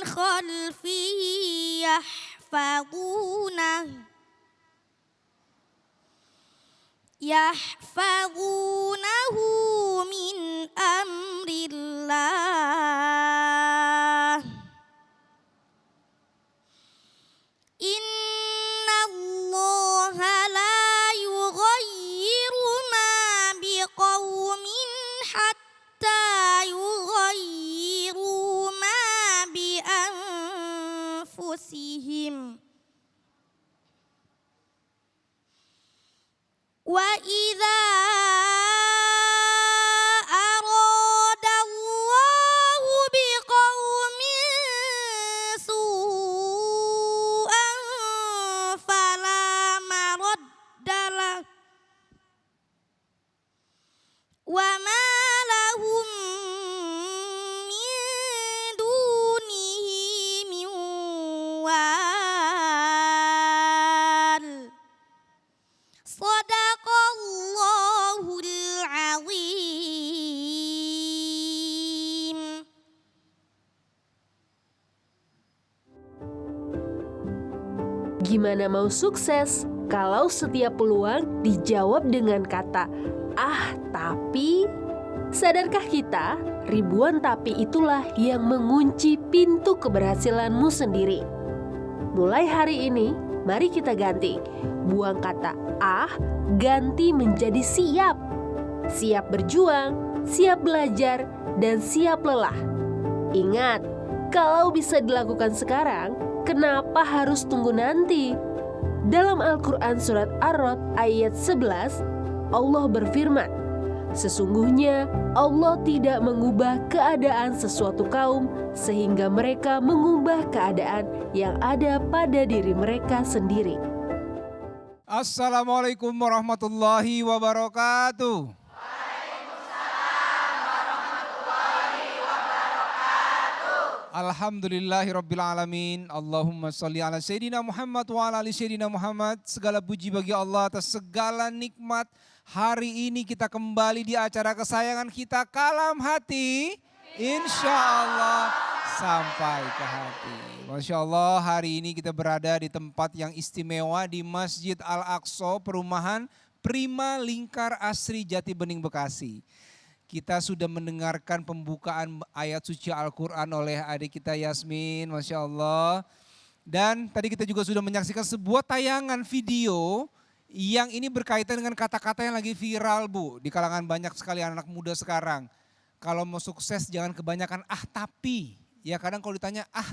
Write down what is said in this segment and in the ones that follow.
خلفه يحفظونه من أمر الله إن الله لا يغير ما بقوم حتى يغيروا ما بأنفسهم وإذا أراد الله بقوم سوءا فلا مرد له وما لهم من دونه من وال صدق الله العظيم. Gimana mau sukses kalau setiap peluang dijawab dengan kata "ah, tapi"? Sadarkah kita, ribuan tapi itulah yang mengunci pintu keberhasilanmu sendiri. Mulai hari ini, mari kita ganti. Buang kata "ah", ganti menjadi "siap". Siap berjuang, siap belajar, dan siap lelah. Ingat, kalau bisa dilakukan sekarang, kenapa harus tunggu nanti? Dalam Al-Quran Surat Ar-Rod ayat 11, Allah berfirman, "Sesungguhnya Allah tidak mengubah keadaan sesuatu kaum sehingga mereka mengubah keadaan yang ada pada diri mereka sendiri." Assalamualaikum warahmatullahi wabarakatuh. Alhamdulillahirrabbilalamin. Allahumma salli ala Sayyidina Muhammad wa ala ali Sayyidina Muhammad. Segala puji bagi Allah atas segala nikmat. Hari ini kita kembali di acara kesayangan kita, Kalam Hati. Insya Allah sampai ke hati. Masya Allah, hari ini kita berada di tempat yang istimewa di Masjid Al-Aqsa, perumahan Prima Lingkar Asri Jati Bening Bekasi. Kita sudah mendengarkan pembukaan ayat suci Al-Quran oleh adik kita Yasmin, Masya Allah. Dan tadi kita juga sudah menyaksikan sebuah tayangan video yang ini berkaitan dengan kata-kata yang lagi viral, Bu, di kalangan banyak sekali anak muda sekarang. Kalau mau sukses jangan kebanyakan "ah tapi". Ya kadang kalau ditanya "ah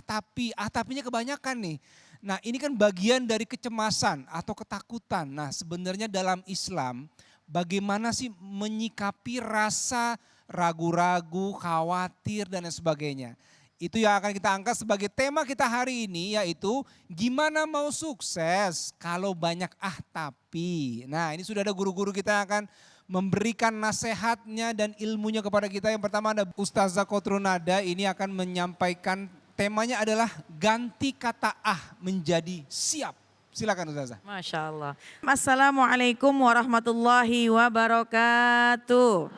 tapinya kebanyakan nih. Nah ini kan bagian dari kecemasan atau ketakutan. Nah sebenarnya dalam Islam bagaimana sih menyikapi rasa ragu-ragu, khawatir dan lain sebagainya. Itu yang akan kita angkat sebagai tema kita hari ini, yaitu gimana mau sukses kalau banyak "ah tapi". Nah ini sudah ada guru-guru kita yang akan memberikan nasihatnya dan ilmunya kepada kita. Yang pertama ada Ustazah Kotrunada, ini akan menyampaikan temanya adalah ganti kata "ah" menjadi "siap". Silakan Ustazah. Masya Allah. Assalamualaikum warahmatullahi wabarakatuh.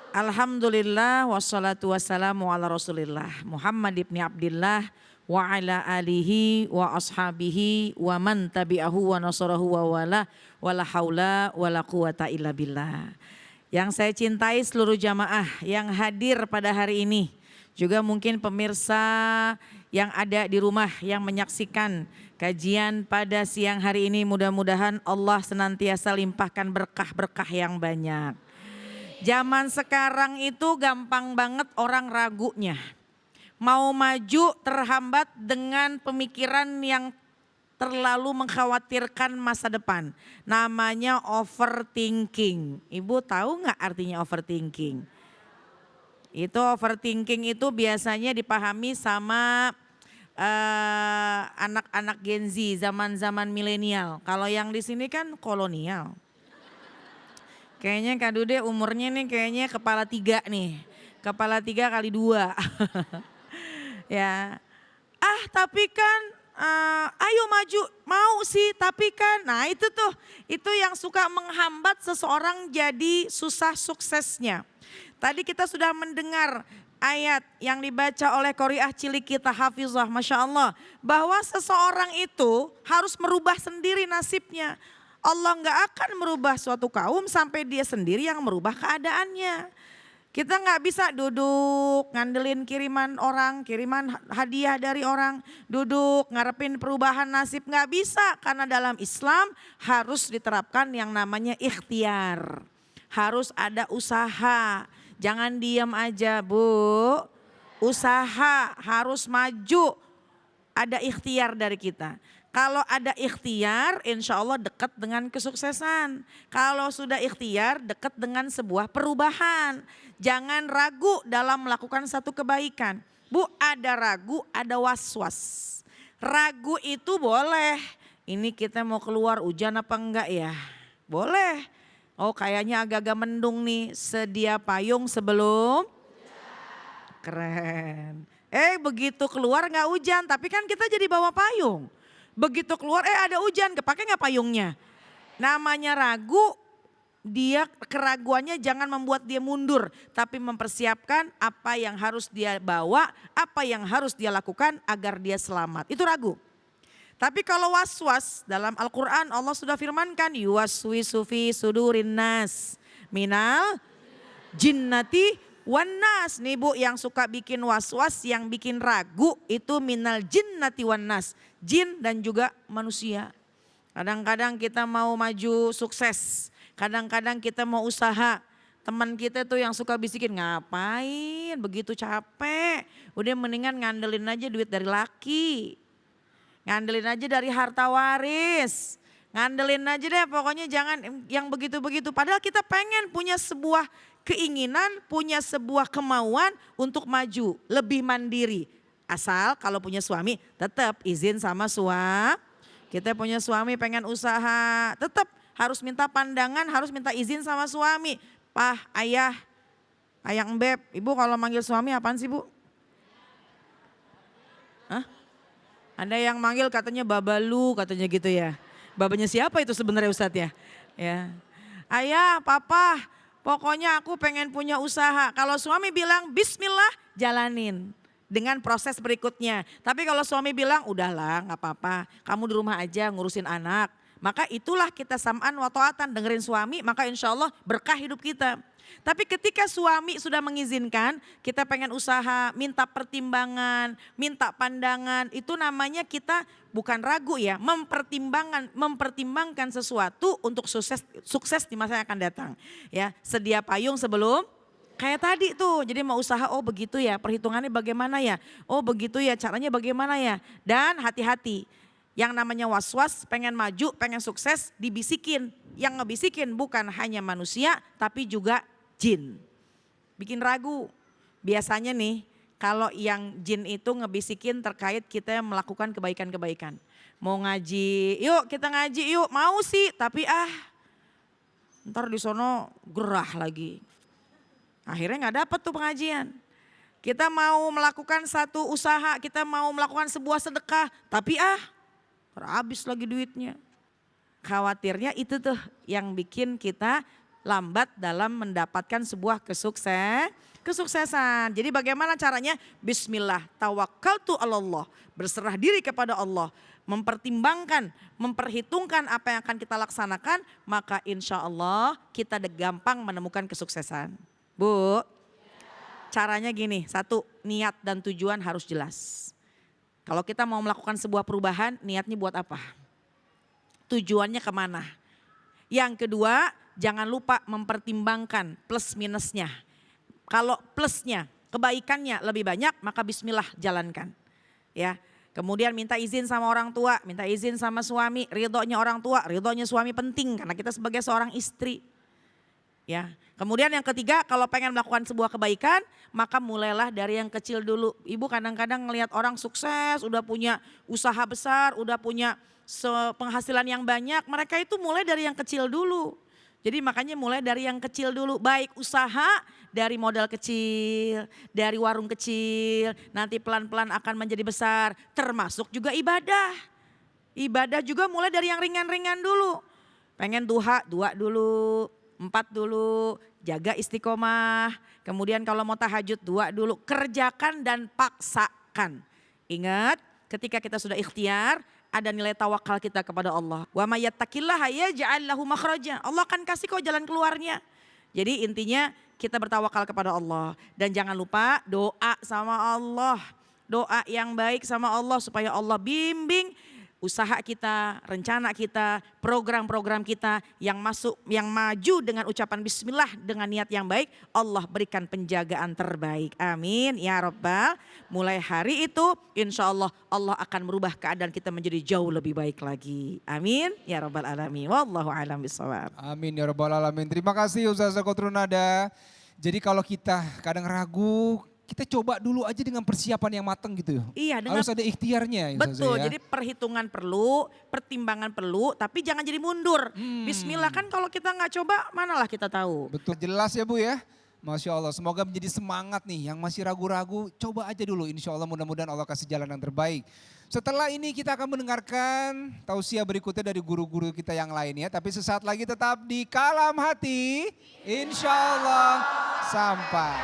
Alhamdulillah wassalatu wassalamu ala rasulillah Muhammad ibn Abdillah wa ala alihi wa ashabihi wa man tabi'ahu wa nasarahu wa wala wa la hawla wa la quwata illa billah. Yang saya cintai seluruh jamaah yang hadir pada hari ini, juga mungkin pemirsa yang ada di rumah yang menyaksikan kajian pada siang hari ini, mudah-mudahan Allah senantiasa limpahkan berkah-berkah yang banyak. Zaman sekarang itu gampang banget orang ragunya. Mau maju terhambat dengan pemikiran yang terlalu mengkhawatirkan masa depan. Namanya overthinking. Ibu tahu nggak artinya overthinking? Itu overthinking itu biasanya dipahami sama anak-anak Gen Z, zaman-zaman milenial. Kalau yang di sini kan kolonial. Kayaknya Kak Dude umurnya nih kayaknya kepala 3 nih. Kepala 3 kali 2. Ya. Ah tapi kan ayo maju, mau sih tapi kan, nah itu tuh, itu yang suka menghambat seseorang jadi susah suksesnya. Tadi kita sudah mendengar ayat yang dibaca oleh Qori'ah cilik kita Hafizah, Masya Allah. Bahwa seseorang itu harus merubah sendiri nasibnya. Allah nggak akan merubah suatu kaum sampai dia sendiri yang merubah keadaannya. Kita nggak bisa duduk ngandelin kiriman orang, kiriman hadiah dari orang, duduk ngarepin perubahan nasib, nggak bisa. Karena dalam Islam harus diterapkan yang namanya ikhtiar. Harus ada usaha, jangan diam aja Bu. Usaha harus maju, ada ikhtiar dari kita. Kalau ada ikhtiar, insya Allah dekat dengan kesuksesan. Kalau sudah ikhtiar, dekat dengan sebuah perubahan. Jangan ragu dalam melakukan satu kebaikan. Bu, ada ragu, ada was-was. Ragu itu boleh. Ini kita mau keluar hujan apa enggak ya? Boleh. Oh kayaknya agak-agak mendung nih, sedia payung sebelum. Keren. Begitu keluar nggak hujan, tapi kan kita jadi bawa payung. Begitu keluar ada hujan, kepake nggak payungnya? Namanya ragu, dia keraguannya jangan membuat dia mundur. Tapi mempersiapkan apa yang harus dia bawa, apa yang harus dia lakukan agar dia selamat. Itu ragu. Tapi kalau was-was dalam Al-Quran Allah sudah firmankan. Yuwaswisu fi sudurin nas minal jinnati wan nas. Nih Bu yang suka bikin was-was, yang bikin ragu itu minal jinnati wan nas. Jin dan juga manusia. Kadang-kadang kita mau maju sukses, kadang-kadang kita mau usaha. Teman kita tuh yang suka bisikin, ngapain begitu capek, udah mendingan ngandelin aja duit dari laki. Ngandelin aja dari harta waris. Ngandelin aja deh pokoknya jangan yang begitu-begitu. Padahal kita pengen punya sebuah keinginan, punya sebuah kemauan untuk maju, lebih mandiri. Asal kalau punya suami tetap izin sama suami. Kita punya suami pengen usaha, tetap harus minta pandangan, harus minta izin sama suami. Pak, ayah, ayang beb, ibu kalau manggil suami apaan sih Bu? Hah? Ada yang manggil katanya babalu, katanya gitu ya. Babanya siapa itu sebenarnya Ustadz ya? Ya. Ayah, papa, pokoknya aku pengen punya usaha. Kalau suami bilang bismillah, jalanin. Dengan proses berikutnya. Tapi kalau suami bilang udahlah gak apa-apa, kamu di rumah aja ngurusin anak. Maka itulah kita sam'an wa ta'atan, dengerin suami, maka insya Allah berkah hidup kita. Tapi ketika suami sudah mengizinkan, kita pengen usaha, minta pertimbangan, minta pandangan, itu namanya kita bukan ragu ya, mempertimbangkan sesuatu untuk sukses di masa yang akan datang. Ya, sedia payung sebelum. Kayak tadi tuh, jadi mau usaha, oh begitu ya, perhitungannya bagaimana ya, oh begitu ya, caranya bagaimana ya. Dan hati-hati, yang namanya was-was, pengen maju, pengen sukses, dibisikin. Yang ngebisikin bukan hanya manusia, tapi juga jin. Bikin ragu. Biasanya nih, kalau yang jin itu ngebisikin terkait kita melakukan kebaikan-kebaikan. Mau ngaji, yuk kita ngaji yuk, mau sih, tapi ntar di sono gerah lagi. Akhirnya gak dapet tuh pengajian. Kita mau melakukan satu usaha, kita mau melakukan sebuah sedekah, tapi habis lagi duitnya. Khawatirnya itu tuh yang bikin kita lambat dalam mendapatkan sebuah kesuksesan. Jadi bagaimana caranya? Bismillah, tawakkaltu 'alallah, berserah diri kepada Allah. Mempertimbangkan, memperhitungkan apa yang akan kita laksanakan, maka insya Allah kita gampang menemukan kesuksesan. Bu, caranya gini, satu, niat dan tujuan harus jelas. Kalau kita mau melakukan sebuah perubahan, niatnya buat apa? Tujuannya kemana? Yang kedua, jangan lupa mempertimbangkan plus minusnya. Kalau plusnya, kebaikannya lebih banyak, maka bismillah jalankan. Ya, kemudian minta izin sama orang tua, minta izin sama suami, ridhonya orang tua, ridhonya suami penting karena kita sebagai seorang istri. Ya, kemudian yang ketiga, kalau pengen melakukan sebuah kebaikan, maka mulailah dari yang kecil dulu. Ibu kadang-kadang ngelihat orang sukses, udah punya usaha besar, udah punya penghasilan yang banyak, mereka itu mulai dari yang kecil dulu. Jadi makanya mulai dari yang kecil dulu, baik usaha dari modal kecil, dari warung kecil, nanti pelan-pelan akan menjadi besar, termasuk juga ibadah. Ibadah juga mulai dari yang ringan-ringan dulu. Pengen duha, 2 dulu, 4 dulu, jaga istiqomah. Kemudian kalau mau tahajud 2 dulu, kerjakan dan paksakan. Ingat, ketika kita sudah ikhtiar, ada nilai tawakal kita kepada Allah. Wa may yattaqillaha yaj'al lahu makhraja. Allah akan kasih kok jalan keluarnya. Jadi intinya kita bertawakal kepada Allah. Dan jangan lupa doa sama Allah. Doa yang baik sama Allah supaya Allah bimbing usaha kita, rencana kita, program-program kita yang masuk, yang maju dengan ucapan bismillah dengan niat yang baik, Allah berikan penjagaan terbaik. Amin ya Rabbal. Mulai hari itu insya Allah Allah akan merubah keadaan kita menjadi jauh lebih baik lagi. Amin ya Rabbal alamin. Wallahu a'lam bishawab. Amin ya Rabbal alamin. Terima kasih Ustazah Kotrunada. Jadi kalau kita kadang ragu, kita coba dulu aja dengan persiapan yang matang gitu. Iya, dengan, harus ada ikhtiarnya. betul, Ya. jadi perhitungan perlu, pertimbangan perlu, tapi jangan jadi mundur. Bismillah, kan kalau kita nggak coba, manalah kita tahu. Betul, jelas ya Bu ya. Masya Allah, semoga menjadi semangat nih. Yang masih ragu-ragu, coba aja dulu. Insya Allah mudah-mudahan Allah kasih jalan yang terbaik. Setelah ini kita akan mendengarkan tausiah berikutnya dari guru-guru kita yang lain ya. Tapi sesaat lagi tetap di Kalam Hati. Insya Allah sampai.